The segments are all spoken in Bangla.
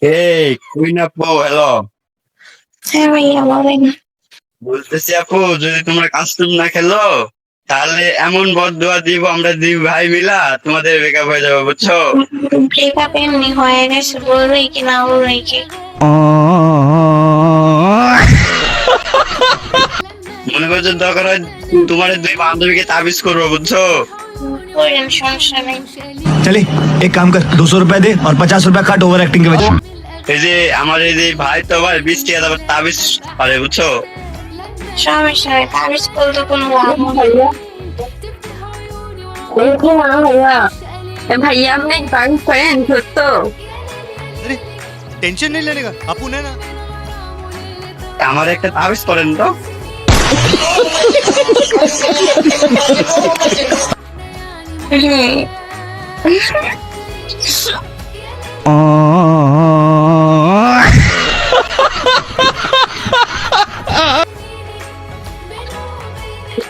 এই কুইন আপু, হ্যালো। হ্যাঁ ভাইয়া বলেন। বলতেছি আপু, যদি তোমরা কাস্টম না খেলো তাহলে এমন বদদোয়া দিব আমরা দুই ভাই মিলা, তোমাদের ব্রেকআপ হয়ে যাবে, বুঝছো? ব্রেকআপ এমনি হয়ে গেছে, বলবেই কি না বলবেই কি? মনে করছো দরকার হয় তোমার দুই বান্ধবীকে তাবিজ করবো, বুঝছো? করেন, সমস্যা নেই। चले एक काम कर 200 रुपए दे और 50 रुपए काट ओवर एक्टिंग के वजह এই যে আমার এই যে ভাই তো ভাই 20 টাকা তারপর তাবিজ পারে, বুঝছো? সমস্যা নেই, তাবিজ করলে কোনো লাভ হবে না। দেখি না ভাইয়া, ভাইয়া আপনি তাবিজ করেন সত্য? अरे टेंशन नहीं लेने का अपुन है ना। আমার একটা তাবিজ করেন তো।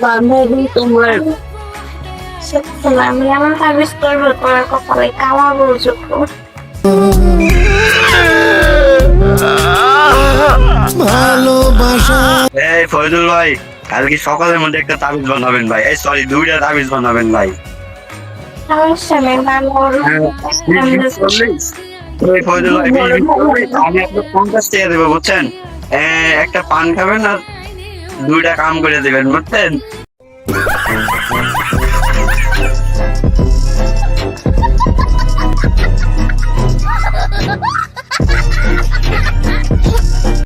বান্ধবী তোমার সত্যি না, আমি এমন তাবিজ করবো তোমার কপালে কালা বলছো। এই ফয়জুল ভাই, কালকে সকালের মধ্যে একটা তাবিজ বানাবেন ভাই, এই সরি দুইটা তাবিজ বানাবেন ভাই। সমস্যা নেই, এই ফয়জুল ভাই, আমি আপনাকে 50 টাকা দেবো, বুঝছেন? একটা পান খাবেন আর দুইটা কাম করে দেবেন, বুঝছেন?